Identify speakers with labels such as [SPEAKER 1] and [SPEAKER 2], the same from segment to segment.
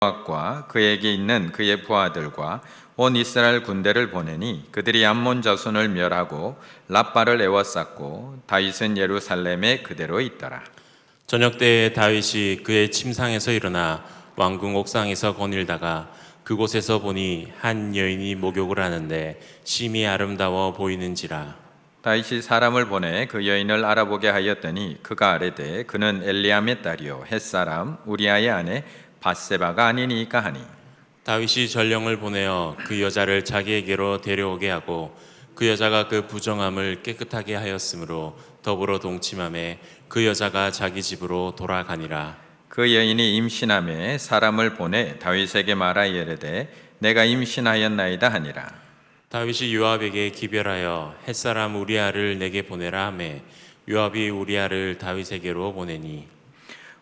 [SPEAKER 1] 요압과 그에게 있는 그의 부하들과 온 이스라엘 군대를 보내니 그들이 암몬 자손을 멸하고 랍바를 에워쌌고 다윗은 예루살렘에 그대로 있더라.
[SPEAKER 2] 저녁 때에 다윗이 그의 침상에서 일어나 왕궁 옥상에서 거닐다가 그곳에서 보니 한 여인이 목욕을 하는데 심히 아름다워 보이는지라.
[SPEAKER 1] 다윗이 사람을 보내 그 여인을 알아보게 하였더니 그가 아뢰되 그는 엘리암의 딸이요 햇사람 우리아의 아내 밧세바가 아니니까 하니
[SPEAKER 2] 다윗이 전령을 보내어 그 여자를 자기에게로 데려오게 하고 그 여자가 그 부정함을 깨끗하게 하였으므로 더불어 동침함에 그 여자가 자기 집으로 돌아가니라.
[SPEAKER 1] 그 여인이 임신함에 사람을 보내 다윗에게 말하 이르되 내가 임신하였나이다 하니라.
[SPEAKER 2] 다윗이 요압에게 기별하여 햇사람 우리아를 내게 보내라 하매 요압이 우리아를 다윗에게로 보내니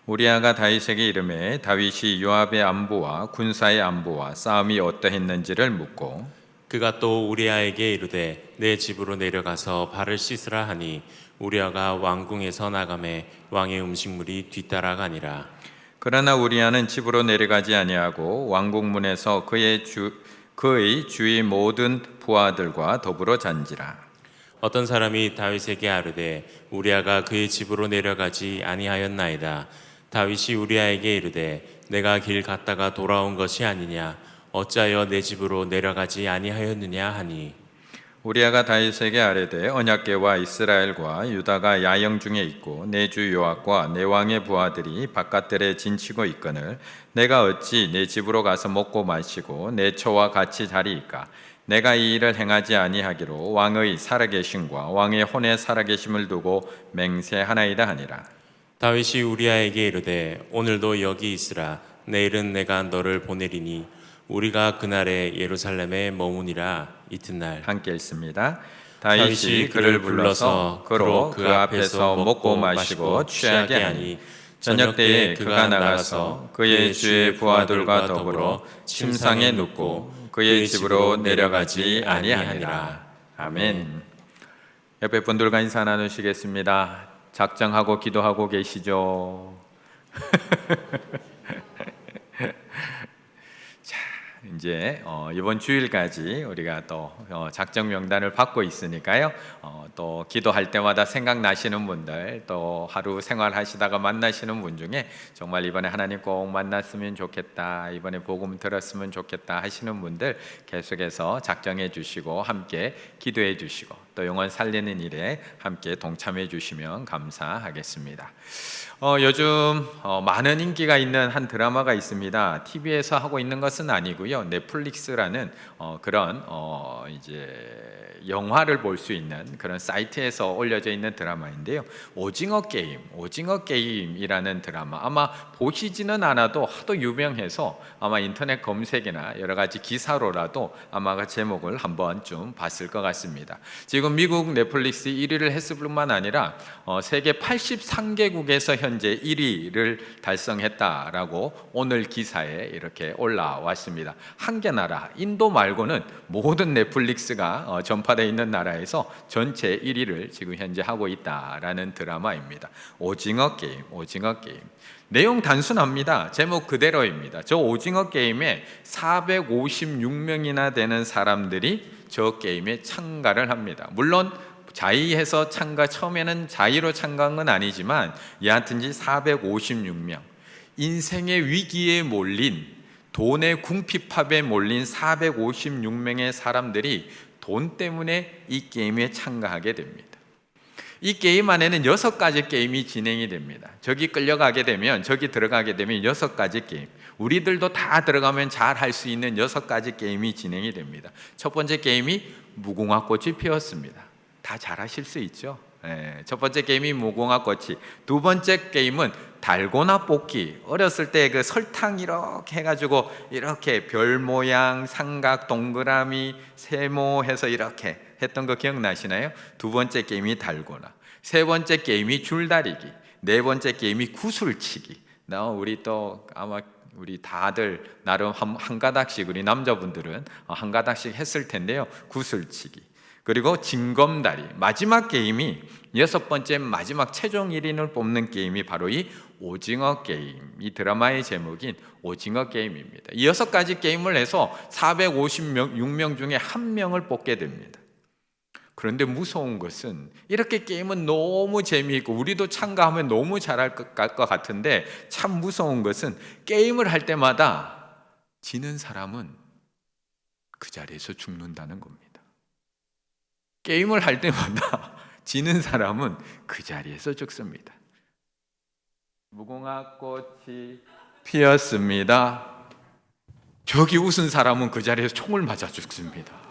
[SPEAKER 1] 우리아가 다윗에게 이르매 다윗이 요압의 안부와 군사의 안부와 싸움이 어떠했는지를 묻고
[SPEAKER 2] 그가 또 우리아에게 이르되 내 집으로 내려가서 발을 씻으라 하니 우리아가 왕궁에서 나가매 왕의 음식물이 뒤따라가니라.
[SPEAKER 1] 그러나 우리아는 집으로 내려가지 아니하고 왕궁문에서 그의 주위 모든 부하들과 더불어 잔지라.
[SPEAKER 2] 어떤 사람이 다윗에게 아뢰되 우리아가 그의 집으로 내려가지 아니하였나이다. 다윗이 우리아에게 이르되 내가 길 갔다가 돌아온 것이 아니냐 어찌하여 내 집으로 내려가지 아니하였느냐 하니
[SPEAKER 1] 우리아가 다윗에게 아뢰되 언약궤와 이스라엘과 유다가 야영 중에 있고 내 주 요압과 내 왕의 부하들이 바깥들에 진치고 있거늘 내가 어찌 내 집으로 가서 먹고 마시고 내 처와 같이 자리이까 내가 이 일을 행하지 아니하기로 왕의 살아계심과 왕의 혼의 살아계심을 두고 맹세하나이다 하니라.
[SPEAKER 2] 다윗이 우리아에게 이르되 오늘도 여기 있으라 내일은 내가 너를 보내리니 우리가 그날에 예루살렘에 머무니라. 이튿날
[SPEAKER 1] 함께 읽습니다. 다윗이 그를 불러서 그로 그 앞에서 먹고 마시고 취하게 하니 저녁 때에 그가 나가서 그의 주의 부하들과 더불어 침상에 눕고 그의 집으로 내려가지 아니하니라. 아멘. 옆에 분들과 인사 나누시겠습니다. 작정하고 기도하고 계시죠? 이제 이번 주일까지 우리가 또 작정 명단을 받고 있으니까요. 또 기도할 때마다 생각나시는 분들, 또 하루 생활하시다가 만나시는 분 중에 정말 이번에 하나님 꼭 만났으면 좋겠다, 이번에 복음 들었으면 좋겠다 하시는 분들 계속해서 작정해 주시고 함께 기도해 주시고 또 영혼 살리는 일에 함께 동참해 주시면 감사하겠습니다. 요즘 많은 인기가 있는 한 드라마가 있습니다. TV에서 하고 있는 것은 아니고요. 넷플릭스라는 그런 이제 영화를 볼 수 있는 그런 사이트에서 올려져 있는 드라마인데요. 오징어 게임이라는 드라마. 아마 보시지는 않아도 하도 유명해서 아마 인터넷 검색이나 여러 가지 기사로라도 아마 그 제목을 한 번쯤 봤을 것 같습니다. 지금 미국 넷플릭스 1위를 했을 뿐만 아니라 세계 83개국에서 현재 1위를 달성했다라고 오늘 기사에 이렇게 올라왔습니다. 한 개 나라 인도 말고는 모든 넷플릭스가 전파되어 있는 나라에서 전체 1위를 지금 현재 하고 있다라는 드라마입니다. 오징어 게임. 내용 단순합니다. 제목 그대로입니다. 저 오징어 게임에 456명이나 되는 사람들이 저 게임에 참가를 합니다. 물론 자의해서 처음에는 자의로 참가한 건 아니지만 여하튼지 456명, 인생의 위기에 몰린, 돈의 궁핍합에 몰린 456명의 사람들이 돈 때문에 이 게임에 참가하게 됩니다. 이 게임 안에는 6가지 게임이 진행이 됩니다. 저기 끌려가게 되면, 저기 들어가게 되면 6가지 게임, 우리들도 다 들어가면 잘 할 수 있는 6가지 게임이 진행이 됩니다. 첫 번째 게임이 무궁화꽃이 피었습니다. 다 잘하실 수 있죠? 첫 번째 게임이 무궁화꽃이, 두 번째 게임은 달고나 뽑기. 어렸을 때 그 설탕 이렇게 해가지고 이렇게 별 모양, 삼각, 동그라미, 세모해서 이렇게 했던 거 기억나시나요? 두 번째 게임이 달고나, 세 번째 게임이 줄다리기, 네 번째 게임이 구슬치기. 우리 또 아마 우리 다들 나름 한 가닥씩, 우리 남자분들은 한 가닥씩 했을 텐데요. 구슬치기. 그리고 징검다리, 마지막 게임이 6번째 마지막 최종 1인을 뽑는 게임이 바로 이 오징어 게임, 이 드라마의 제목인 오징어 게임입니다. 이 6가지 게임을 해서 456명 중에 1명을 뽑게 됩니다. 그런데 무서운 것은 이렇게 게임은 너무 재미있고 우리도 참가하면 너무 잘할 것 같은데, 참 무서운 것은 게임을 할 때마다 지는 사람은 그 자리에서 죽는다는 겁니다. 게임을 할 때마다 지는 사람은 그 자리에서 죽습니다. 무궁화 꽃이 피었습니다. 저기 웃은 사람은 그 자리에서 총을 맞아 죽습니다.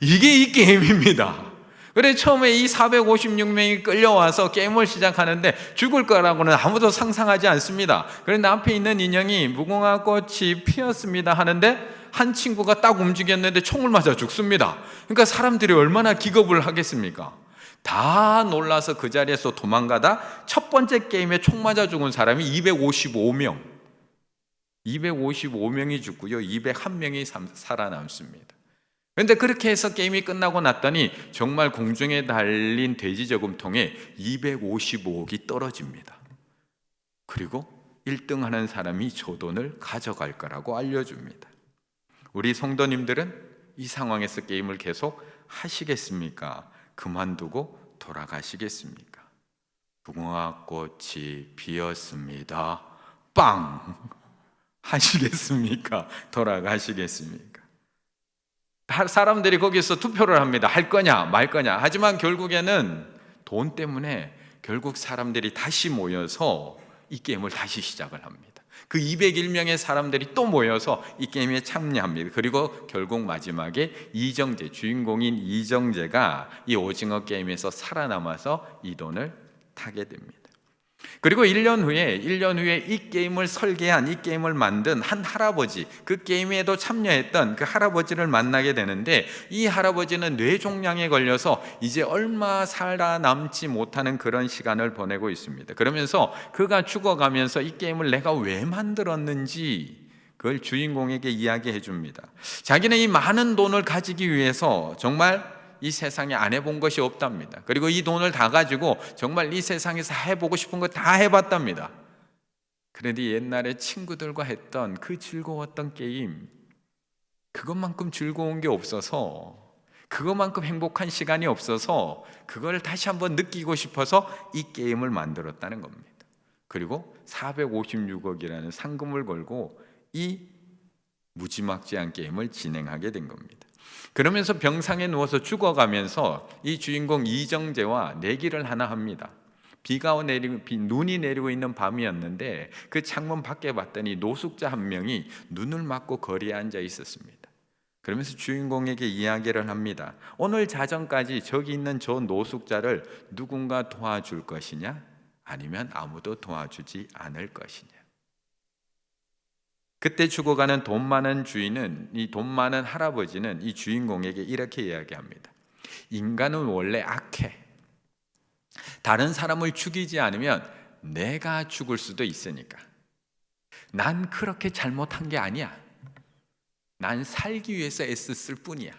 [SPEAKER 1] 이게 이 게임입니다. 그래 처음에 이 456명이 끌려와서 게임을 시작하는데 죽을 거라고는 아무도 상상하지 않습니다. 그런데 앞에 있는 인형이 무궁화 꽃이 피었습니다 하는데 한 친구가 딱 움직였는데 총을 맞아 죽습니다. 그러니까 사람들이 얼마나 기겁을 하겠습니까? 다 놀라서 그 자리에서 도망가다 첫 번째 게임에 총 맞아 죽은 사람이 255명이 죽고요, 201명이 살아남습니다. 그런데 그렇게 해서 게임이 끝나고 났더니 정말 공중에 달린 돼지 저금통에 255억이 떨어집니다. 그리고 1등 하는 사람이 저 돈을 가져갈 거라고 알려줍니다. 우리 성도님들은 이 상황에서 게임을 계속 하시겠습니까? 그만두고 돌아가시겠습니까? 무궁화 꽃이 피었습니다. 빵! 하시겠습니까? 돌아가시겠습니까? 사람들이 거기서 투표를 합니다. 할 거냐 말 거냐. 하지만 결국에는 돈 때문에 결국 사람들이 다시 모여서 이 게임을 다시 시작을 합니다. 그 201명의 사람들이 또 모여서 이 게임에 참여합니다. 그리고 결국 마지막에 이정재, 주인공인 이정재가 이 오징어 게임에서 살아남아서 이 돈을 타게 됩니다. 그리고 1년 후에 이 게임을 설계한, 이 게임을 만든 한 할아버지, 그 게임에도 참여했던 그 할아버지를 만나게 되는데, 이 할아버지는 뇌종양에 걸려서 이제 얼마 살아남지 못하는 그런 시간을 보내고 있습니다. 그러면서 그가 죽어가면서 이 게임을 내가 왜 만들었는지 그걸 주인공에게 이야기해 줍니다. 자기는 이 많은 돈을 가지기 위해서 정말 이 세상에 안 해본 것이 없답니다. 그리고 이 돈을 다 가지고 정말 이 세상에서 해보고 싶은 거 다 해봤답니다. 그런데 옛날에 친구들과 했던 그 즐거웠던 게임, 그것만큼 즐거운 게 없어서, 그것만큼 행복한 시간이 없어서 그걸 다시 한번 느끼고 싶어서 이 게임을 만들었다는 겁니다. 그리고 456억이라는 상금을 걸고 이 무지막지한 게임을 진행하게 된 겁니다. 그러면서 병상에 누워서 죽어가면서 이 주인공 이정재와 내기를 하나 합니다. 눈이 내리고 있는 밤이었는데 그 창문 밖에 봤더니 노숙자 한 명이 눈을 맞고 거리에 앉아 있었습니다. 그러면서 주인공에게 이야기를 합니다. 오늘 자정까지 저기 있는 저 노숙자를 누군가 도와줄 것이냐, 아니면 아무도 도와주지 않을 것이냐. 그때 죽어가는 돈 많은 주인은, 이 돈 많은 할아버지는 이 주인공에게 이렇게 이야기합니다. 인간은 원래 악해. 다른 사람을 죽이지 않으면 내가 죽을 수도 있으니까. 난 그렇게 잘못한 게 아니야. 난 살기 위해서 애썼을 뿐이야.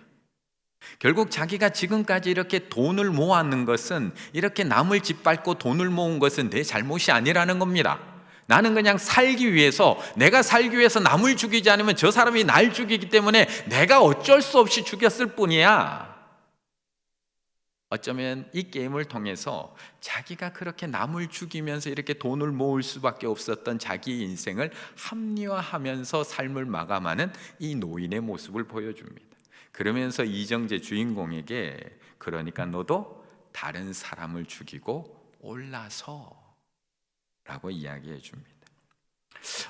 [SPEAKER 1] 결국 자기가 지금까지 이렇게 돈을 모았는 것은, 이렇게 남을 짓밟고 돈을 모은 것은 내 잘못이 아니라는 겁니다. 나는 그냥 살기 위해서, 내가 살기 위해서 남을 죽이지 않으면 저 사람이 날 죽이기 때문에 내가 어쩔 수 없이 죽였을 뿐이야. 어쩌면 이 게임을 통해서 자기가 그렇게 남을 죽이면서 이렇게 돈을 모을 수밖에 없었던 자기 인생을 합리화하면서 삶을 마감하는 이 노인의 모습을 보여줍니다. 그러면서 이정재 주인공에게, 그러니까 너도 다른 사람을 죽이고 올라서 라고 이야기해 줍니다.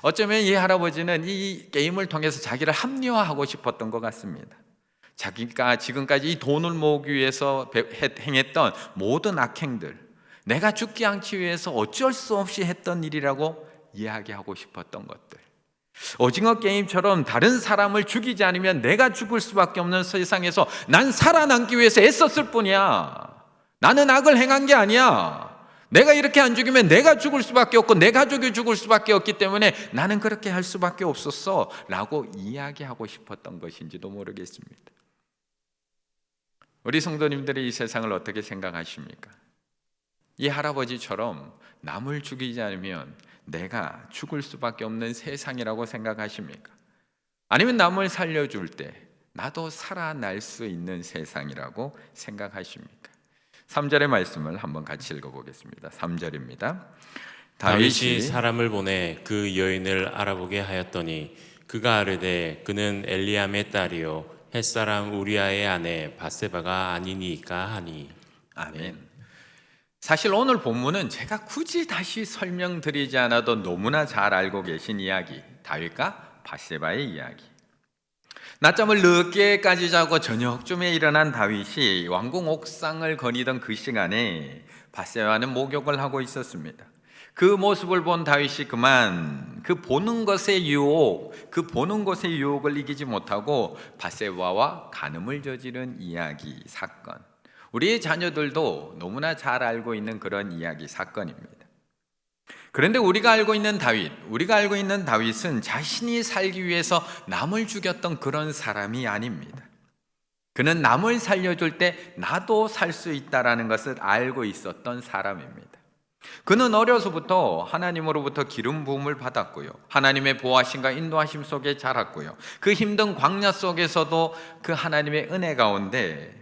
[SPEAKER 1] 어쩌면 이 할아버지는 이 게임을 통해서 자기를 합리화하고 싶었던 것 같습니다. 자기가 지금까지 이 돈을 모으기 위해서 행했던 모든 악행들, 내가 죽지 않기 위해서 어쩔 수 없이 했던 일이라고 이야기하고 싶었던 것들, 오징어 게임처럼 다른 사람을 죽이지 않으면 내가 죽을 수밖에 없는 세상에서 난 살아남기 위해서 애썼을 뿐이야. 나는 악을 행한 게 아니야. 내가 이렇게 안 죽이면 내가 죽을 수밖에 없고 내 가족이 죽을 수밖에 없기 때문에 나는 그렇게 할 수밖에 없었어 라고 이야기하고 싶었던 것인지도 모르겠습니다. 우리 성도님들이 이 세상을 어떻게 생각하십니까? 이 할아버지처럼 남을 죽이지 않으면 내가 죽을 수밖에 없는 세상이라고 생각하십니까? 아니면 남을 살려줄 때 나도 살아날 수 있는 세상이라고 생각하십니까? 3절의 말씀을 한번 같이 읽어보겠습니다. 3절입니다.
[SPEAKER 2] 다윗이 사람을 보내 그 여인을 알아보게 하였더니 그가 아뢰되 그는 엘리암의 딸이요 햇사람 우리아의 아내 바세바가 아니니까 하니.
[SPEAKER 1] 아멘. 사실 오늘 본문은 제가 굳이 다시 설명드리지 않아도 너무나 잘 알고 계신 이야기, 다윗과 바세바의 이야기. 낮잠을 늦게까지 자고 저녁쯤에 일어난 다윗이 왕궁 옥상을 거니던 그 시간에 바세바는 목욕을 하고 있었습니다. 그 모습을 본 다윗이 그만 그 보는 것의 유혹을 이기지 못하고 바세바와 간음을 저지른 이야기, 사건. 우리의 자녀들도 너무나 잘 알고 있는 그런 이야기, 사건입니다. 그런데 우리가 알고 있는 다윗은 자신이 살기 위해서 남을 죽였던 그런 사람이 아닙니다. 그는 남을 살려줄 때 나도 살 수 있다는 것을 알고 있었던 사람입니다. 그는 어려서부터 하나님으로부터 기름 부음을 받았고요, 하나님의 보호하심과 인도하심 속에 자랐고요, 그 힘든 광야 속에서도 그 하나님의 은혜 가운데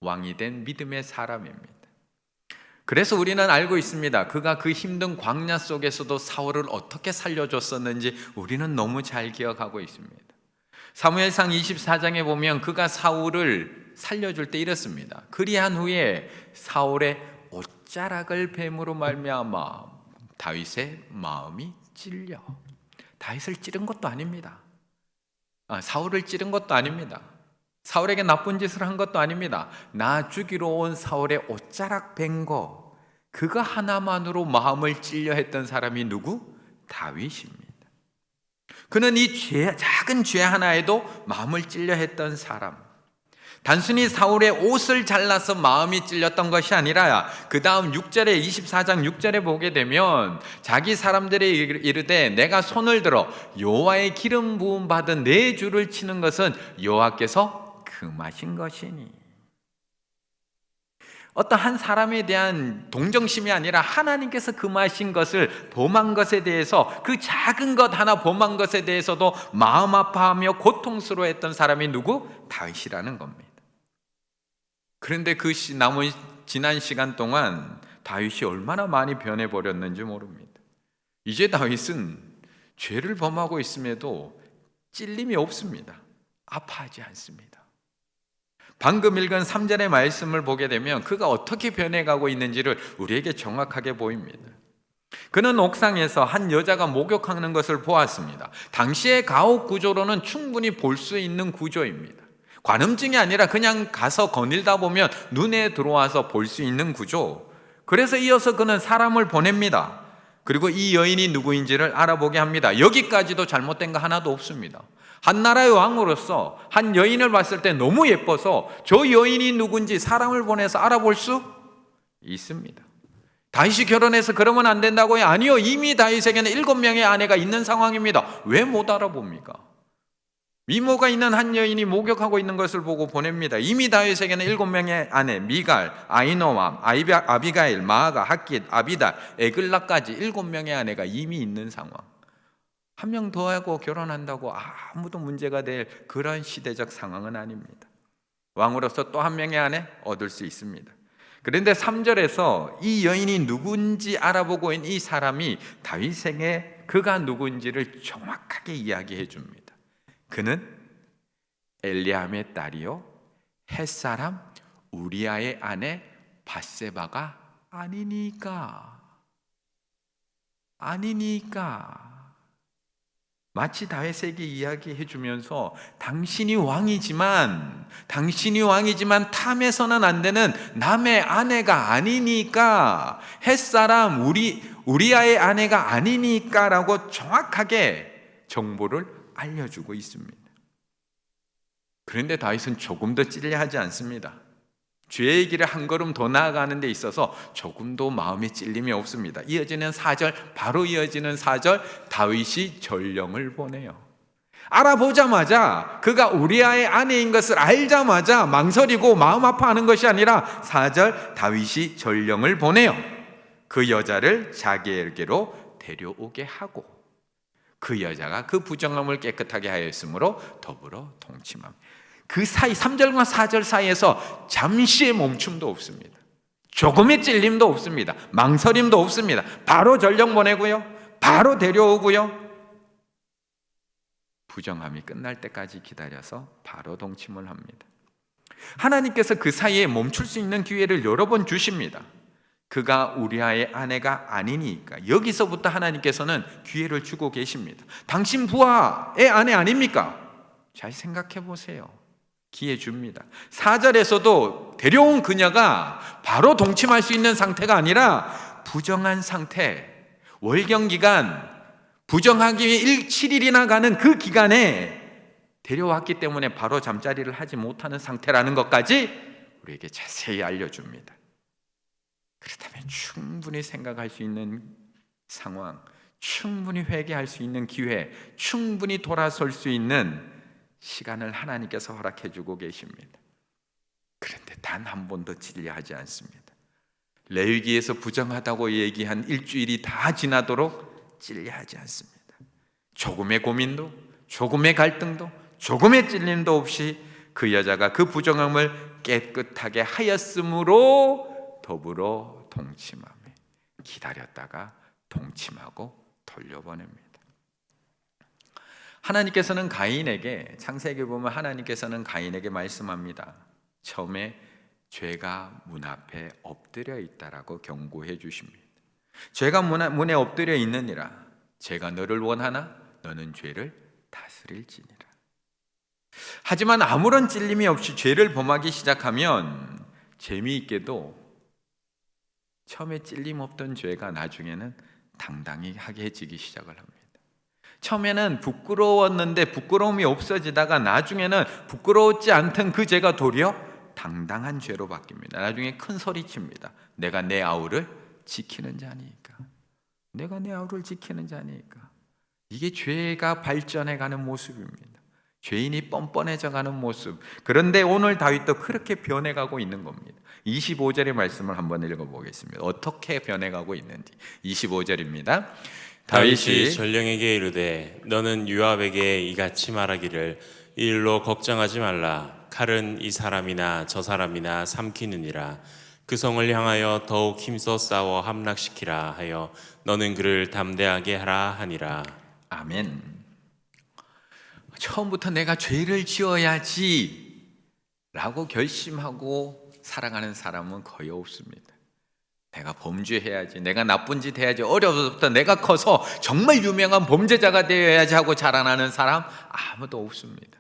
[SPEAKER 1] 왕이 된 믿음의 사람입니다. 그래서 우리는 알고 있습니다. 그가 그 힘든 광야 속에서도 사울을 어떻게 살려줬었는지 우리는 너무 잘 기억하고 있습니다. 사무엘상 24장에 보면 그가 사울을 살려줄 때 이렇습니다. 그리한 후에 사울의 옷자락을 뱀으로 말미암아 다윗의 마음이 찔려. 다윗을 찌른 것도 아닙니다. 사울을 찌른 것도 아닙니다. 사울에게 나쁜 짓을 한 것도 아닙니다. 나 죽이러 온 사울의 옷자락 벤 거, 그거 하나만으로 마음을 찔려 했던 사람이 누구? 다윗입니다. 그는 이 작은 죄 하나에도 마음을 찔려 했던 사람. 단순히 사울의 옷을 잘라서 마음이 찔렸던 것이 아니라 그 다음 6절에 24장 6절에 보게 되면 자기 사람들이 이르되 내가 손을 들어 여호와의 기름 부음 받은 내 주를 치는 것은 여호와께서 금하신 것이니. 어떤 한 사람에 대한 동정심이 아니라 하나님께서 금하신 것을, 범한 것에 대해서, 그 작은 것 하나 범한 것에 대해서도 마음 아파하며 고통스러워했던 사람이 누구? 다윗이라는 겁니다. 그런데 그 남은 지난 시간 동안 다윗이 얼마나 많이 변해버렸는지 모릅니다. 이제 다윗은 죄를 범하고 있음에도 찔림이 없습니다. 아파하지 않습니다. 방금 읽은 3절의 말씀을 보게 되면 그가 어떻게 변해가고 있는지를 우리에게 정확하게 보입니다. 그는 옥상에서 한 여자가 목욕하는 것을 보았습니다. 당시의 가옥 구조로는 충분히 볼 수 있는 구조입니다. 관음증이 아니라 그냥 가서 거닐다 보면 눈에 들어와서 볼 수 있는 구조. 그래서 이어서 그는 사람을 보냅니다. 그리고 이 여인이 누구인지를 알아보게 합니다. 여기까지도 잘못된 거 하나도 없습니다. 한 나라의 왕으로서 한 여인을 봤을 때 너무 예뻐서 저 여인이 누군지 사람을 보내서 알아볼 수 있습니다. 다윗이 결혼해서 그러면 안 된다고요? 아니요, 이미 다윗에게는 7명의 아내가 있는 상황입니다. 왜 못 알아봅니까? 미모가 있는 한 여인이 목욕하고 있는 것을 보고 보냅니다. 이미 다윗에게는 7명의 아내, 미갈, 아이노암, 아비가일, 마아가, 핫깃, 아비달, 에글라까지 7명의 아내가 이미 있는 상황. 한 명 더 하고 결혼한다고 아무도 문제가 될 그런 시대적 상황은 아닙니다. 왕으로서 또 한 명의 아내 얻을 수 있습니다. 그런데 3절에서 이 여인이 누군지 알아보고 있는 이 사람이 다윗에게 그가 누군지를 정확하게 이야기해 줍니다. 그는 엘리암의 딸이요 햇사람 우리아의 아내 바세바가 아니니까. 마치 다윗에게 이야기해 주면서 당신이 왕이지만 탐해서는 안 되는 남의 아내가 아니니까, 햇사람 우리아의 아내가 아니니까 라고 정확하게 정보를 알려주고 있습니다. 그런데 다윗은 조금도 찔려하지 않습니다. 죄의 길을 한 걸음 더 나아가는 데 있어서 조금도 마음에 찔림이 없습니다. 바로 이어지는 4절, 다윗이 전령을 보내요. 알아보자마자 그가 우리아의 아내인 것을 알자마자 망설이고 마음 아파하는 것이 아니라 4절 다윗이 전령을 보내요. 그 여자를 자기에게로 데려오게 하고 그 여자가 그 부정함을 깨끗하게 하였으므로 더불어 동침함. 그 사이 3절과 4절 사이에서 잠시의 멈춤도 없습니다. 조금의 찔림도 없습니다. 망설임도 없습니다. 바로 전령 보내고요, 바로 데려오고요, 부정함이 끝날 때까지 기다려서 바로 동침을 합니다. 하나님께서 그 사이에 멈출 수 있는 기회를 여러 번 주십니다. 그가 우리아의 아내가 아니니까 여기서부터 하나님께서는 기회를 주고 계십니다. 당신 부하의 아내 아닙니까? 잘 생각해 보세요. 기회 줍니다. 4절에서도 데려온 그녀가 바로 동침할 수 있는 상태가 아니라 부정한 상태, 월경 기간, 부정하기 위해 7일이나 가는 그 기간에 데려왔기 때문에 바로 잠자리를 하지 못하는 상태라는 것까지 우리에게 자세히 알려줍니다. 그렇다면 충분히 생각할 수 있는 상황, 충분히 회개할 수 있는 기회, 충분히 돌아설 수 있는 시간을 하나님께서 허락해 주고 계십니다. 그런데 단 한 번도 찔려하지 않습니다. 레위기에서 부정하다고 얘기한 일주일이 다 지나도록 찔려하지 않습니다. 조금의 고민도, 조금의 갈등도, 조금의 찔림도 없이 그 여자가 그 부정함을 깨끗하게 하였으므로 더불어 동침하며 기다렸다가 동침하고 돌려보냅니다. 하나님께서는 가인에게, 창세기 보면 하나님께서는 가인에게 말씀합니다. 처음에 죄가 문 앞에 엎드려 있다라고 경고해 주십니다. 죄가 문에 엎드려 있느니라. 죄가 너를 원하나 너는 죄를 다스릴지니라. 하지만 아무런 찔림이 없이 죄를 범하기 시작하면 재미있게도 처음에 찔림 없던 죄가 나중에는 당당히 하게 해지기 시작을 합니다. 처음에는 부끄러웠는데 부끄러움이 없어지다가 나중에는 부끄러웠지 않던 그 죄가 도리어 당당한 죄로 바뀝니다. 나중에 큰 소리 칩니다. 내가 내 아우를 지키는 자니까. 내가 내 아우를 지키는 자니까. 이게 죄가 발전해가는 모습입니다. 죄인이 뻔뻔해져가는 모습. 그런데 오늘 다윗도 그렇게 변해가고 있는 겁니다. 25절의 말씀을 한번 읽어보겠습니다. 어떻게 변해가고 있는지. 25절입니다.
[SPEAKER 2] 다윗이 전령에게 이르되 너는 요압에게 이같이 말하기를 이 일로 걱정하지 말라. 칼은 이 사람이나 저 사람이나 삼키느니라. 그 성을 향하여 더욱 힘써 싸워 함락시키라 하여 너는 그를 담대하게 하라 하니라.
[SPEAKER 1] 아멘. 처음부터 내가 죄를 지어야지 라고 결심하고 살아가는 사람은 거의 없습니다. 내가 범죄해야지, 내가 나쁜 짓 해야지, 어려서부터 내가 커서 정말 유명한 범죄자가 되어야지 하고 자라나는 사람 아무도 없습니다.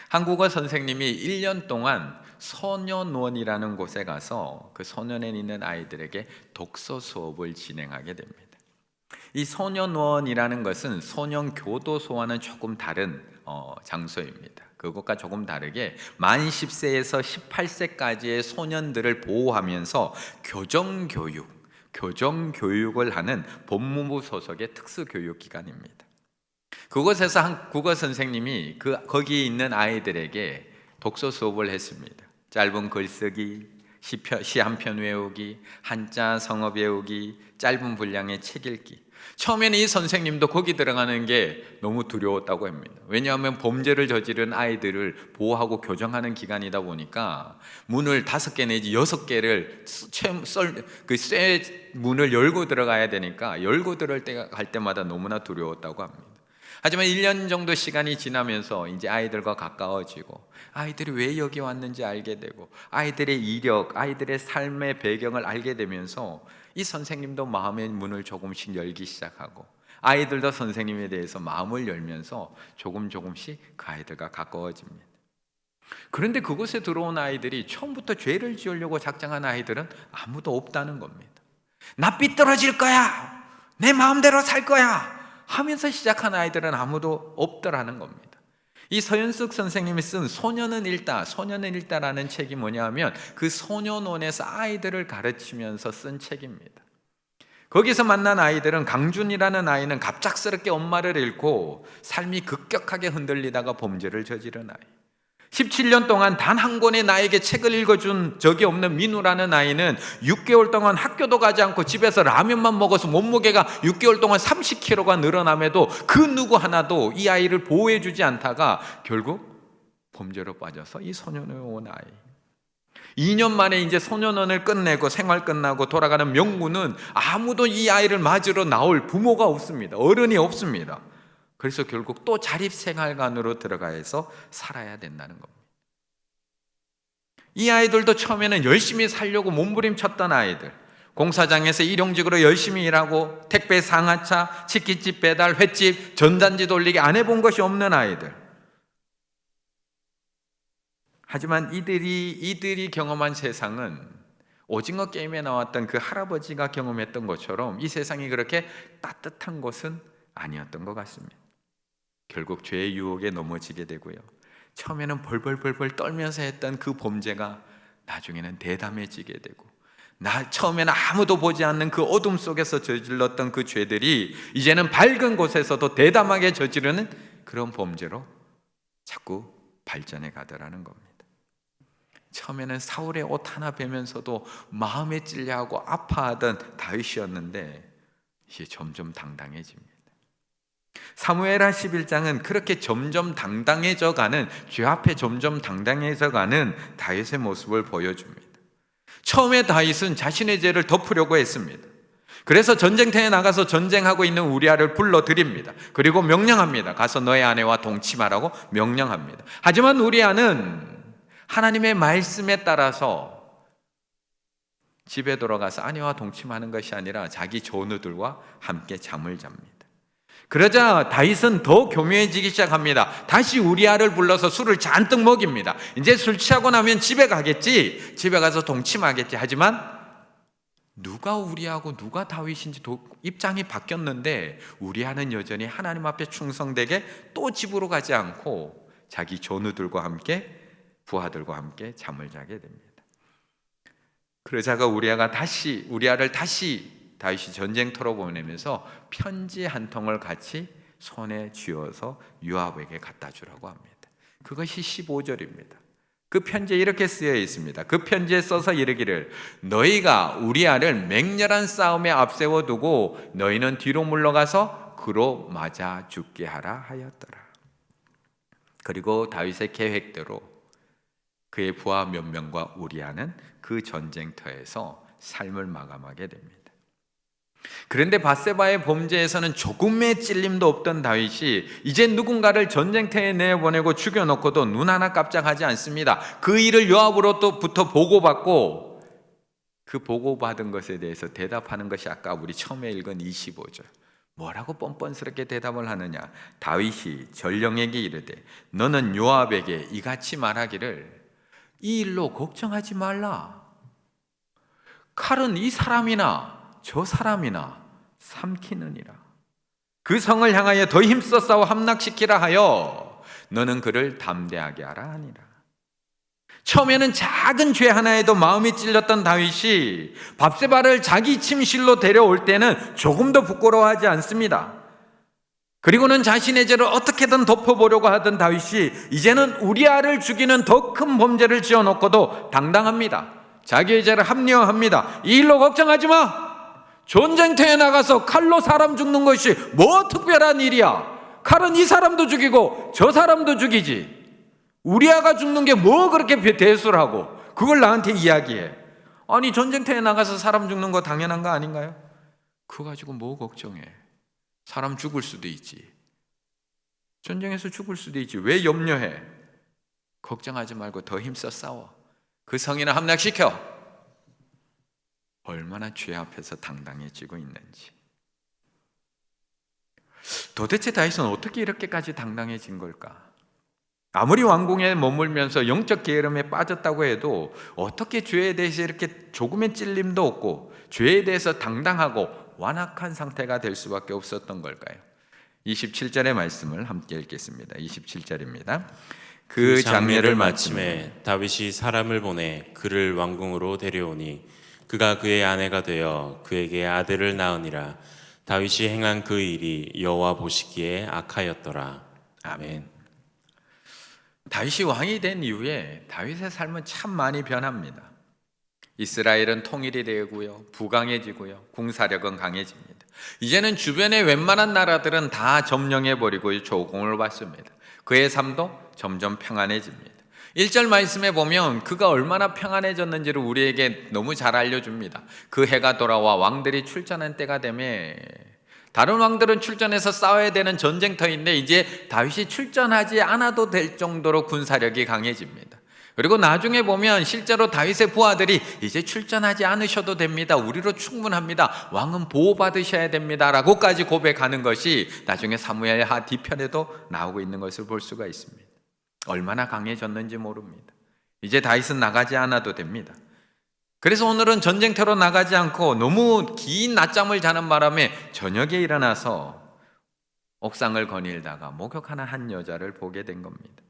[SPEAKER 1] 한국어 선생님이 1년 동안 소년원이라는 곳에 가서 그 소년원에 있는 아이들에게 독서 수업을 진행하게 됩니다. 이 소년원이라는 것은 소년교도소와는 조금 다른 장소입니다. 그것과 조금 다르게 만 10세에서 18세까지의 소년들을 보호하면서 교정교육을 하는 법무부 소속의 특수교육기관입니다. 그곳에서 한 국어 선생님이 거기에 있는 아이들에게 독서 수업을 했습니다. 짧은 글쓰기, 시 한 편 외우기, 한자 성어 배우기, 짧은 분량의 책 읽기. 처음에는 이 선생님도 거기 들어가는 게 너무 두려웠다고 합니다. 왜냐하면 범죄를 저지른 아이들을 보호하고 교정하는 기관이다 보니까 문을 5개 내지 6개를 쇠 문을 열고 들어가야 되니까 열고 갈 때마다 너무나 두려웠다고 합니다. 하지만 1년 정도 시간이 지나면서 이제 아이들과 가까워지고 아이들이 왜 여기 왔는지 알게 되고 아이들의 이력, 아이들의 삶의 배경을 알게 되면서 이 선생님도 마음의 문을 조금씩 열기 시작하고 아이들도 선생님에 대해서 마음을 열면서 조금씩 그 아이들과 가까워집니다. 그런데 그곳에 들어온 아이들이 처음부터 죄를 지으려고 작정한 아이들은 아무도 없다는 겁니다. 나 삐뚤어질 거야, 내 마음대로 살 거야 하면서 시작한 아이들은 아무도 없더라는 겁니다. 이 서윤숙 선생님이 쓴 소년은 읽다라는 책이 뭐냐 하면 그 소년원에서 아이들을 가르치면서 쓴 책입니다. 거기서 만난 아이들은 강준이라는 아이는 갑작스럽게 엄마를 잃고 삶이 급격하게 흔들리다가 범죄를 저지른 아이. 17년 동안 단 한 권의 나에게 책을 읽어준 적이 없는 민우라는 아이는 6개월 동안 학교도 가지 않고 집에서 라면만 먹어서 몸무게가 6개월 동안 30kg가 늘어남에도 그 누구 하나도 이 아이를 보호해주지 않다가 결국 범죄로 빠져서 이 소년원에 온 아이. 2년 만에 이제 소년원을 끝내고 생활 끝나고 돌아가는 명구는 아무도 이 아이를 맞으러 나올 부모가 없습니다. 어른이 없습니다. 그래서 결국 또 자립생활관으로 들어가서 살아야 된다는 겁니다. 이 아이들도 처음에는 열심히 살려고 몸부림쳤던 아이들, 공사장에서 일용직으로 열심히 일하고 택배 상하차, 치킨집 배달, 횟집, 전단지 돌리기 안 해본 것이 없는 아이들. 하지만 이들이 경험한 세상은 오징어 게임에 나왔던 그 할아버지가 경험했던 것처럼 이 세상이 그렇게 따뜻한 곳은 아니었던 것 같습니다. 결국 죄의 유혹에 넘어지게 되고요. 처음에는 벌벌벌벌 떨면서 했던 그 범죄가 나중에는 대담해지게 되고, 처음에는 아무도 보지 않는 그 어둠 속에서 저질렀던 그 죄들이 이제는 밝은 곳에서도 대담하게 저지르는 그런 범죄로 자꾸 발전해 가더라는 겁니다. 처음에는 사울의 옷 하나 베면서도 마음에 찔려하고 아파하던 다윗이었는데 이제 점점 당당해집니다. 사무엘하 11장은 그렇게 점점 당당해져 가는, 죄 앞에 점점 당당해져 가는 다윗의 모습을 보여줍니다. 처음에 다윗은 자신의 죄를 덮으려고 했습니다. 그래서 전쟁터에 나가서 전쟁하고 있는 우리아를 불러들입니다. 그리고 명령합니다. 가서 너의 아내와 동침하라고 명령합니다. 하지만 우리아는 하나님의 말씀에 따라서 집에 돌아가서 아내와 동침하는 것이 아니라 자기 조누들과 함께 잠을 잡니다. 그러자 다윗은 더 교묘해지기 시작합니다. 다시 우리아를 불러서 술을 잔뜩 먹입니다. 이제 술 취하고 나면 집에 가겠지, 집에 가서 동침하겠지. 하지만 누가 우리아고 누가 다윗인지 입장이 바뀌었는데 우리아는 여전히 하나님 앞에 충성되게 또 집으로 가지 않고 자기 조누들과 함께, 부하들과 함께 잠을 자게 됩니다. 그러자가 우리아를 다시 다윗이 전쟁터로 보내면서 편지 한 통을 같이 손에 쥐어서 요압에게 갖다 주라고 합니다. 그것이 15절입니다. 그 편지에 이렇게 쓰여 있습니다. 그 편지에 써서 이르기를 너희가 우리아를 맹렬한 싸움에 앞세워 두고 너희는 뒤로 물러가서 그로 맞아 죽게 하라 하였더라. 그리고 다윗의 계획대로 그의 부하 몇 명과 우리아는 그 전쟁터에서 삶을 마감하게 됩니다. 그런데 밧세바의 범죄에서는 조금의 찔림도 없던 다윗이 이제 누군가를 전쟁터에 내보내고 죽여놓고도 눈 하나 깜짝하지 않습니다. 그 일을 요압으로부터 보고받고 그 보고받은 것에 대해서 대답하는 것이 아까 우리 처음에 읽은 25절. 뭐라고 뻔뻔스럽게 대답을 하느냐? 다윗이 전령에게 이르되 너는 요압에게 이같이 말하기를 이 일로 걱정하지 말라. 칼은 이 사람이나 저 사람이나 삼키느니라. 그 성을 향하여 더 힘써 싸워 함락시키라 하여 너는 그를 담대하게 하라 하니라. 처음에는 작은 죄 하나에도 마음이 찔렸던 다윗이 밧세바를 자기 침실로 데려올 때는 조금도 부끄러워하지 않습니다. 그리고는 자신의 죄를 어떻게든 덮어보려고 하던 다윗이 이제는 우리아를 죽이는 더 큰 범죄를 지어놓고도 당당합니다. 자기의 죄를 합리화합니다. 이 일로 걱정하지 마. 전쟁터에 나가서 칼로 사람 죽는 것이 뭐 특별한 일이야. 칼은 이 사람도 죽이고 저 사람도 죽이지. 우리아가 죽는 게 뭐 그렇게 대수라고 그걸 나한테 이야기해. 아니 전쟁터에 나가서 사람 죽는 거 당연한 거 아닌가요? 그거 가지고 뭐 걱정해. 사람 죽을 수도 있지. 전쟁에서 죽을 수도 있지. 왜 염려해? 걱정하지 말고 더 힘써 싸워. 그 성인을 함락시켜. 얼마나 죄 앞에서 당당해지고 있는지. 도대체 다윗은 어떻게 이렇게까지 당당해진 걸까? 아무리 왕궁에 머물면서 영적 게으름에 빠졌다고 해도 어떻게 죄에 대해서 이렇게 조금의 찔림도 없고 죄에 대해서 당당하고 완악한 상태가 될 수밖에 없었던 걸까요? 27절의 말씀을 함께 읽겠습니다. 27절입니다. 그 장례를 마침에
[SPEAKER 2] 다윗이 사람을 보내 그를 왕궁으로 데려오니 그가 그의 아내가 되어 그에게 아들을 낳으니라. 다윗이 행한 그 일이 여호와 보시기에 악하였더라.
[SPEAKER 1] 아멘. 다윗이 왕이 된 이후에 다윗의 삶은 참 많이 변합니다. 이스라엘은 통일이 되고요, 부강해지고요, 군사력은 강해집니다. 이제는 주변의 웬만한 나라들은 다 점령해버리고 조공을 받습니다. 그의 삶도 점점 평안해집니다. 1절 말씀에 보면 그가 얼마나 평안해졌는지를 우리에게 너무 잘 알려줍니다. 그 해가 돌아와 왕들이 출전한 때가 되매, 다른 왕들은 출전해서 싸워야 되는 전쟁터인데 이제 다윗이 출전하지 않아도 될 정도로 군사력이 강해집니다. 그리고 나중에 보면 실제로 다윗의 부하들이 이제 출전하지 않으셔도 됩니다, 우리로 충분합니다, 왕은 보호받으셔야 됩니다 라고까지 고백하는 것이 나중에 사무엘 하 뒤편에도 나오고 있는 것을 볼 수가 있습니다. 얼마나 강해졌는지 모릅니다. 이제 다윗은 나가지 않아도 됩니다. 그래서 오늘은 전쟁터로 나가지 않고 너무 긴 낮잠을 자는 바람에 저녁에 일어나서 옥상을 거닐다가 목욕하는 한 여자를 보게 된 겁니다.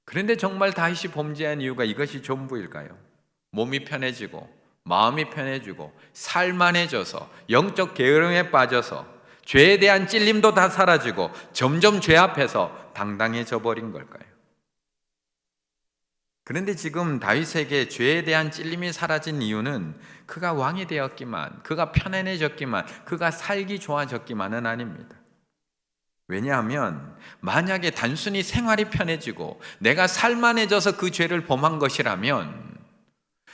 [SPEAKER 1] 그런데 정말 다윗이 범죄한 이유가 이것이 전부일까요? 몸이 편해지고 마음이 편해지고 살만해져서 영적 게으름에 빠져서 죄에 대한 찔림도 다 사라지고 점점 죄 앞에서 당당해져 버린 걸까요? 그런데 지금 다윗에게 죄에 대한 찔림이 사라진 이유는 그가 왕이 되었기만, 그가 편안해졌기만, 그가 살기 좋아졌기만은 아닙니다. 왜냐하면 만약에 단순히 생활이 편해지고 내가 살만해져서 그 죄를 범한 것이라면,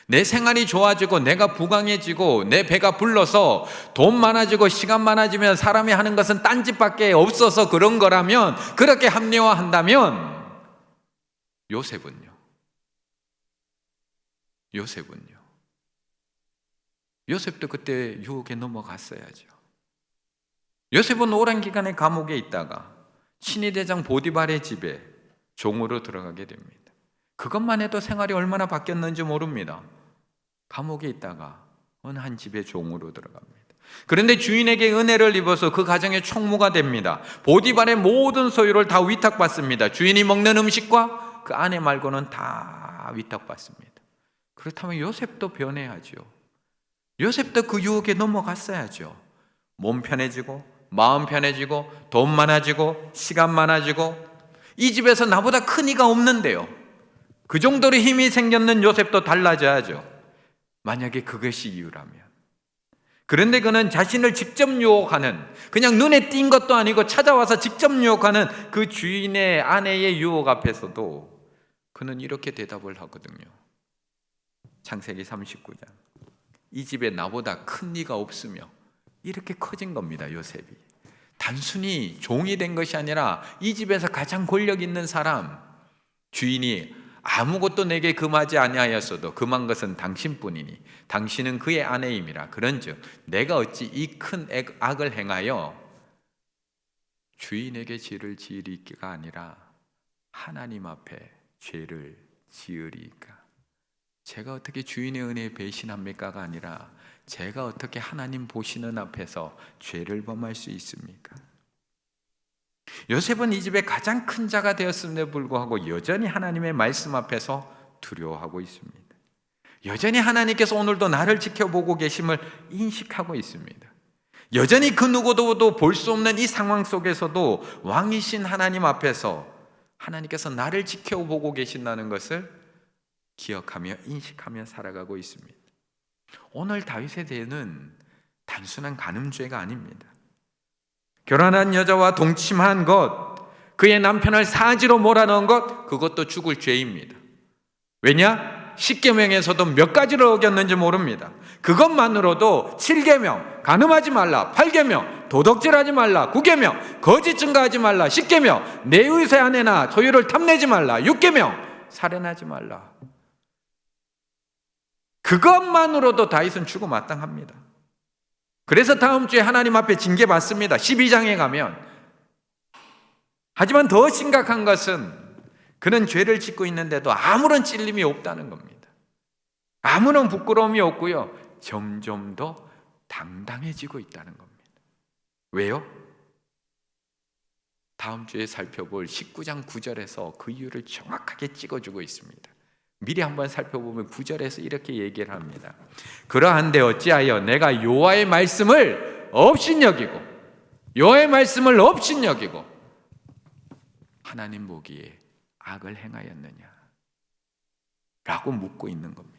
[SPEAKER 1] 내 생활이 좋아지고 내가 부강해지고 내 배가 불러서 돈 많아지고 시간 많아지면 사람이 하는 것은 딴짓밖에 없어서 그런 거라면, 그렇게 합리화한다면 요셉도 그때 유혹에 넘어갔어야죠. 요셉은 오랜 기간의 감옥에 있다가 신이 대장 보디발의 집에 종으로 들어가게 됩니다. 그것만 해도 생활이 얼마나 바뀌었는지 모릅니다. 감옥에 있다가 어느 한 집에 종으로 들어갑니다. 그런데 주인에게 은혜를 입어서 그 가정의 총무가 됩니다. 보디발의 모든 소유를 다 위탁받습니다. 주인이 먹는 음식과 그 아내 말고는 다 위탁받습니다. 그렇다면 요셉도 변해야죠. 요셉도 그 유혹에 넘어갔어야죠. 몸 편해지고 마음 편해지고 돈 많아지고 시간 많아지고, 이 집에서 나보다 큰 이가 없는데요, 그 정도로 힘이 생겼는 요셉도 달라져야죠, 만약에 그것이 이유라면. 그런데 그는 자신을 직접 유혹하는, 그냥 눈에 띈 것도 아니고 찾아와서 직접 유혹하는 그 주인의 아내의 유혹 앞에서도 그는 이렇게 대답을 하거든요. 창세기 39장. 이 집에 나보다 큰 이가 없으며, 이렇게 커진 겁니다, 요셉이. 단순히 종이 된 것이 아니라 이 집에서 가장 권력 있는 사람, 주인이 아무것도 내게 금하지 아니하였어도 금한 것은 당신뿐이니 당신은 그의 아내임이라. 그런즉 내가 어찌 이 큰 악을 행하여 주인에게 죄를 지으리까 아니라 하나님 앞에 죄를 지으리까. 제가 어떻게 주인의 은혜에 배신합니까가 아니라 제가 어떻게 하나님 보시는 앞에서 죄를 범할 수 있습니까? 요셉은 이 집의 가장 큰 자가 되었음에도 불구하고 여전히 하나님의 말씀 앞에서 두려워하고 있습니다. 여전히 하나님께서 오늘도 나를 지켜보고 계심을 인식하고 있습니다. 여전히 그 누구도 볼 수 없는 이 상황 속에서도 왕이신 하나님 앞에서 하나님께서 나를 지켜보고 계신다는 것을 기억하며 인식하며 살아가고 있습니다. 오늘 다윗의 죄는 단순한 간음죄가 아닙니다. 결혼한 여자와 동침한 것, 그의 남편을 사지로 몰아넣은 것, 그것도 죽을 죄입니다. 왜냐? 10계명에서도 몇 가지를 어겼는지 모릅니다. 그것만으로도 7계명, 간음하지 말라, 8계명, 도덕질하지 말라, 9계명, 거짓 증거하지 말라, 10계명, 내 이웃의 아내나 소유를 탐내지 말라, 6계명, 살인하지 말라. 그것만으로도 다윗은 죽어 마땅합니다. 그래서 다음 주에 하나님 앞에 징계받습니다. 12장에 가면. 하지만 더 심각한 것은 그는 죄를 짓고 있는데도 아무런 찔림이 없다는 겁니다. 아무런 부끄러움이 없고요, 점점 더 당당해지고 있다는 겁니다. 왜요? 다음 주에 살펴볼 19장 9절에서 그 이유를 정확하게 찍어주고 있습니다. 미리 한번 살펴보면 9절에서 이렇게 얘기를 합니다. 그러한데 어찌하여 내가 여호와의 말씀을 업신여기고 하나님 보기에 악을 행하였느냐 라고 묻고 있는 겁니다.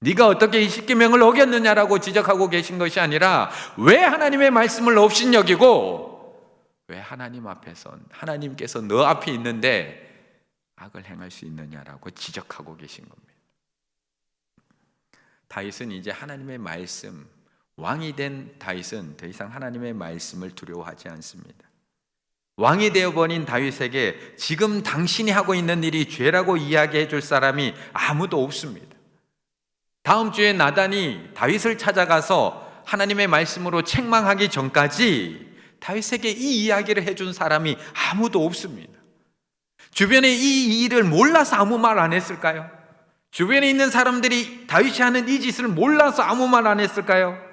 [SPEAKER 1] 네가 어떻게 이 십계명을 어겼느냐라고 지적하고 계신 것이 아니라 왜 하나님의 말씀을 업신여기고 왜 하나님 앞에서 하나님께서 너 앞에 있는데 악을 행할 수 있느냐라고 지적하고 계신 겁니다. 다윗은 이제 하나님의 말씀, 왕이 된 다윗은 더 이상 하나님의 말씀을 두려워하지 않습니다. 왕이 되어버린 다윗에게 지금 당신이 하고 있는 일이 죄라고 이야기해 줄 사람이 아무도 없습니다. 다음 주에 나단이 다윗을 찾아가서 하나님의 말씀으로 책망하기 전까지 다윗에게 이 이야기를 해준 사람이 아무도 없습니다. 주변에 이 일을 몰라서 아무 말 안 했을까요? 주변에 있는 사람들이 다윗이 하는 이 짓을 몰라서 아무 말 안 했을까요?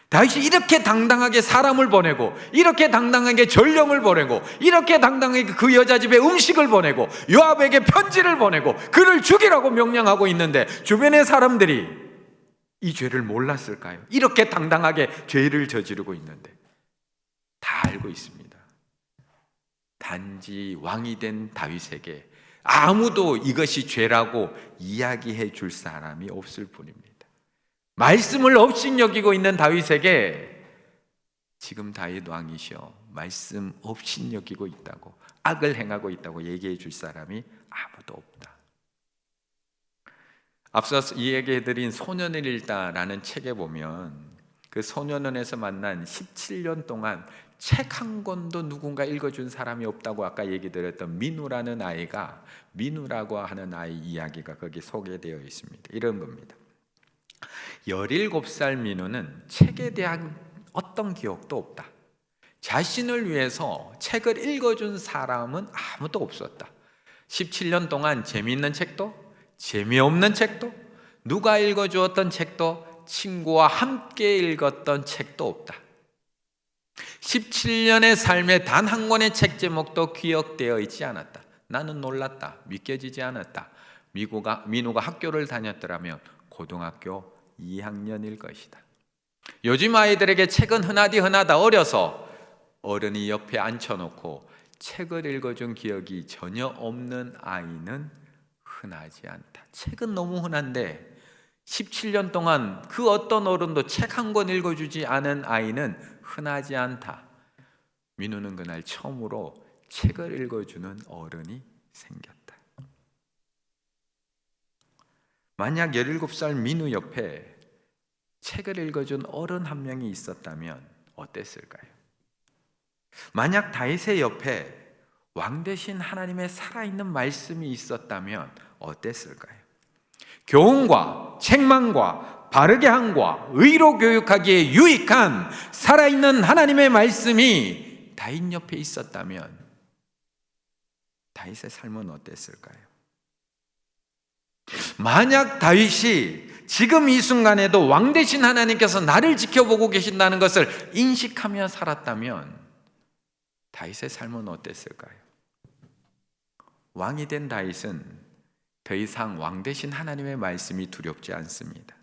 [SPEAKER 1] 다윗이 이렇게 당당하게 사람을 보내고 이렇게 당당하게 전령을 보내고 이렇게 당당하게 그 여자 집에 음식을 보내고 요압에게 편지를 보내고 그를 죽이라고 명령하고 있는데 주변의 사람들이 이 죄를 몰랐을까요? 이렇게 당당하게 죄를 저지르고 있는데 다 알고 있습니다. 단지 왕이 된 다윗에게 아무도 이것이 죄라고 이야기해 줄 사람이 없을 뿐입니다. 말씀을 업신여기고 있는 다윗에게 지금 다윗 왕이시여 말씀 업신여기고 있다고 악을 행하고 있다고 얘기해 줄 사람이 아무도 없다. 앞서 이야기해드린 소년을 읽다라는 책에 보면 그 소년원에서 만난 17년 동안 책 한 권도 누군가 읽어준 사람이 없다고 아까 얘기 드렸던 민우라는 아이가 민우라고 하는 아이 이야기가 거기 소개되어 있습니다. 이런 겁니다. 17살 민우는 책에 대한 어떤 기억도 없다. 자신을 위해서 책을 읽어준 사람은 아무도 없었다. 17년 동안 재미있는 책도 재미없는 책도 누가 읽어주었던 책도 친구와 함께 읽었던 책도 없다. 17년의 삶의 단 한 권의 책 제목도 기억되어 있지 않았다. 나는 놀랐다. 믿겨지지 않았다. 민우가 학교를 다녔더라면 고등학교 2학년일 것이다. 요즘 아이들에게 책은 흔하다. 어려서 어른이 옆에 앉혀놓고 책을 읽어준 기억이 전혀 없는 아이는 흔하지 않다. 책은 너무 흔한데 17년 동안 그 어떤 어른도 책 한 권 읽어주지 않은 아이는 흔하지 않다. 민우는 그날 처음으로 책을 읽어주는 어른이 생겼다. 만약 17살 민우 옆에 책을 읽어준 어른 한 명이 있었다면 어땠을까요? 만약 다윗의 옆에 왕 대신 하나님의 살아있는 말씀이 있었다면 어땠을까요? 교훈과 책망과 바르게 함과 의로 교육하기에 유익한 살아있는 하나님의 말씀이 다윗 옆에 있었다면 다윗의 삶은 어땠을까요? 만약 다윗이 지금 이 순간에도 왕 대신 하나님께서 나를 지켜보고 계신다는 것을 인식하며 살았다면 다윗의 삶은 어땠을까요? 왕이 된 다윗은 더 이상 왕 대신 하나님의 말씀이 두렵지 않습니다.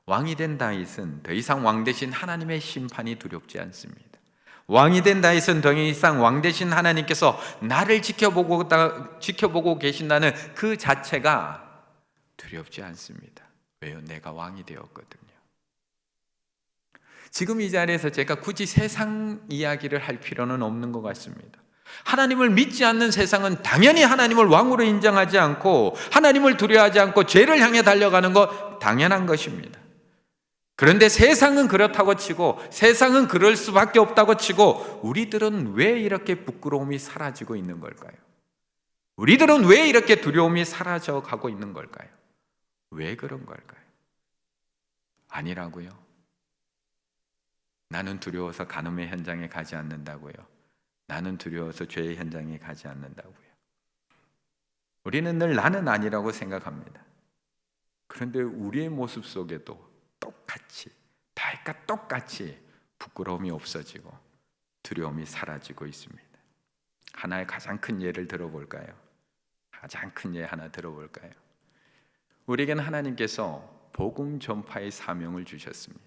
[SPEAKER 1] 왕이 된 다윗은 더 이상 왕 대신 하나님의 심판이 두렵지 않습니다. 왕이 된 다윗은 더 이상 왕 대신 하나님께서 나를 지켜보고 계신다는 그 자체가 두렵지 않습니다. 왜요? 내가 왕이 되었거든요. 지금 이 자리에서 제가 굳이 세상 이야기를 할 필요는 없는 것 같습니다. 하나님을 믿지 않는 세상은 당연히 하나님을 왕으로 인정하지 않고 하나님을 두려워하지 않고 죄를 향해 달려가는 것 당연한 것입니다. 그런데 세상은 그렇다고 치고 세상은 그럴 수밖에 없다고 치고 우리들은 왜 이렇게 부끄러움이 사라지고 있는 걸까요? 우리들은 왜 이렇게 두려움이 사라져 가고 있는 걸까요? 왜 그런 걸까요? 아니라고요. 나는 두려워서 간음의 현장에 가지 않는다고요. 나는 두려워서 죄의 현장에 가지 않는다고요. 우리는 늘 나는 아니라고 생각합니다. 그런데 우리의 모습 속에도 다윗과 똑같이 부끄러움이 없어지고 두려움이 사라지고 있습니다. 하나의 가장 큰 예를 들어볼까요? 가장 큰 예 하나 들어볼까요? 우리에게는 하나님께서 복음 전파의 사명을 주셨습니다.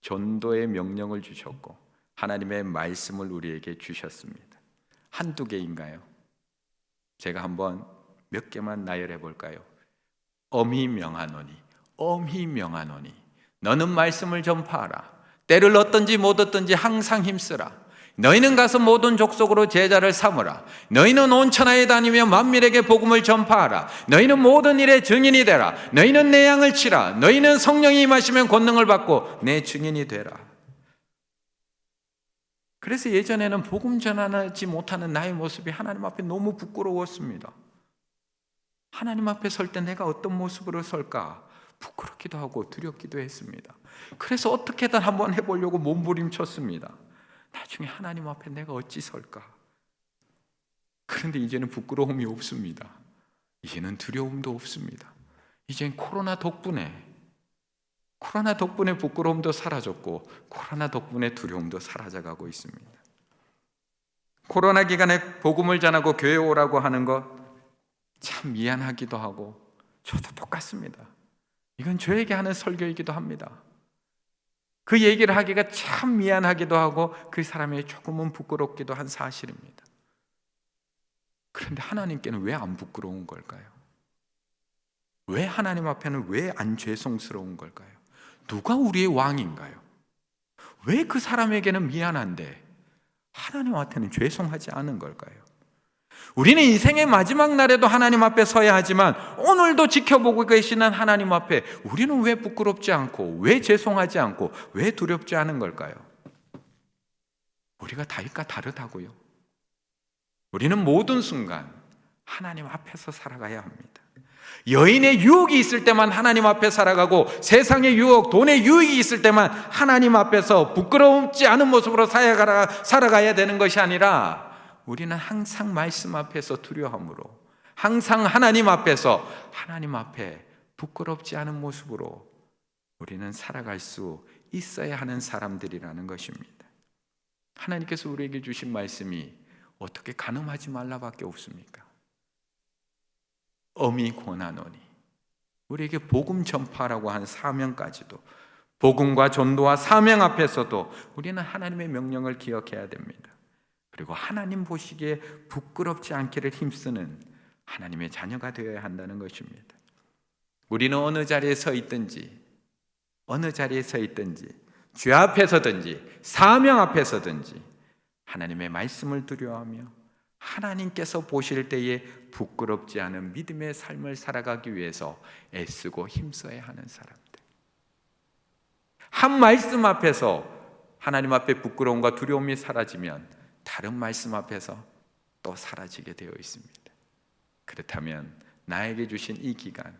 [SPEAKER 1] 전도의 명령을 주셨고 하나님의 말씀을 우리에게 주셨습니다. 한두 개인가요? 제가 한번 몇 개만 나열해 볼까요? 엄히 명하노니 너는 말씀을 전파하라. 때를 얻든지 못 얻든지 항상 힘쓰라. 너희는 가서 모든 족속으로 제자를 삼으라. 너희는 온 천하에 다니며 만민에게 복음을 전파하라. 너희는 모든 일에 증인이 되라. 너희는 내 양을 치라. 너희는 성령이 임하시면 권능을 받고 내 증인이 되라. 그래서 예전에는 복음 전하지 못하는 나의 모습이 하나님 앞에 너무 부끄러웠습니다. 하나님 앞에 설 때 내가 어떤 모습으로 설까? 부끄럽기도 하고 두렵기도 했습니다. 그래서 어떻게든 한번 해보려고 몸부림쳤습니다. 나중에 하나님 앞에 내가 어찌 설까? 그런데 이제는 부끄러움이 없습니다. 이제는 두려움도 없습니다. 이제는 코로나 덕분에 부끄러움도 사라졌고 코로나 덕분에 두려움도 사라져가고 있습니다. 코로나 기간에 복음을 전하고 교회 오라고 하는 것 참 미안하기도 하고 저도 똑같습니다. 이건 저에게 하는 설교이기도 합니다. 그 얘기를 하기가 참 미안하기도 하고 그 사람에게 조금은 부끄럽기도 한 사실입니다. 그런데 하나님께는 왜 안 부끄러운 걸까요? 왜 하나님 앞에는 왜 안 죄송스러운 걸까요? 누가 우리의 왕인가요? 왜 그 사람에게는 미안한데 하나님한테는 죄송하지 않은 걸까요? 우리는 인생의 마지막 날에도 하나님 앞에 서야 하지만 오늘도 지켜보고 계시는 하나님 앞에 우리는 왜 부끄럽지 않고 왜 죄송하지 않고 왜 두렵지 않은 걸까요? 우리가 다윗과 다르다고요. 우리는 모든 순간 하나님 앞에서 살아가야 합니다. 여인의 유혹이 있을 때만 하나님 앞에 살아가고 세상의 유혹, 돈의 유익이 있을 때만 하나님 앞에서 부끄럽지 않은 모습으로 살아가야 되는 것이 아니라 우리는 항상 말씀 앞에서 두려움으로 항상 하나님 앞에서 하나님 앞에 부끄럽지 않은 모습으로 우리는 살아갈 수 있어야 하는 사람들이라는 것입니다. 하나님께서 우리에게 주신 말씀이 어떻게 간음하지 말라밖에 없습니까? 엄히 권하노니 우리에게 복음 전파라고 한 사명까지도 복음과 전도와 사명 앞에서도 우리는 하나님의 명령을 기억해야 됩니다. 그리고 하나님 보시기에 부끄럽지 않기를 힘쓰는 하나님의 자녀가 되어야 한다는 것입니다. 우리는 어느 자리에 서 있든지 죄 앞에서든지 사명 앞에서든지 하나님의 말씀을 두려워하며 하나님께서 보실 때에 부끄럽지 않은 믿음의 삶을 살아가기 위해서 애쓰고 힘써야 하는 사람들. 한 말씀 앞에서 하나님 앞에 부끄러움과 두려움이 사라지면 다른 말씀 앞에서 또 사라지게 되어 있습니다. 그렇다면 나에게 주신 이 기간,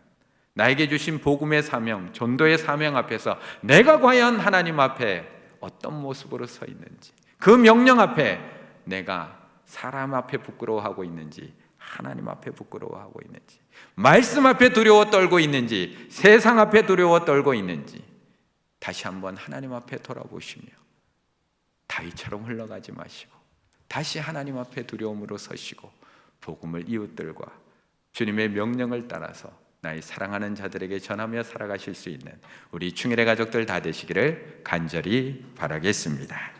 [SPEAKER 1] 나에게 주신 복음의 사명, 전도의 사명 앞에서 내가 과연 하나님 앞에 어떤 모습으로 서 있는지, 그 명령 앞에 내가 사람 앞에 부끄러워하고 있는지, 하나님 앞에 부끄러워하고 있는지, 말씀 앞에 두려워 떨고 있는지, 세상 앞에 두려워 떨고 있는지 다시 한번 하나님 앞에 돌아보시며 다윗처럼 흘러가지 마시고 다시 하나님 앞에 두려움으로 서시고 복음을 이웃들과 주님의 명령을 따라서 나의 사랑하는 자들에게 전하며 살아가실 수 있는 우리 충일의 가족들 다 되시기를 간절히 바라겠습니다.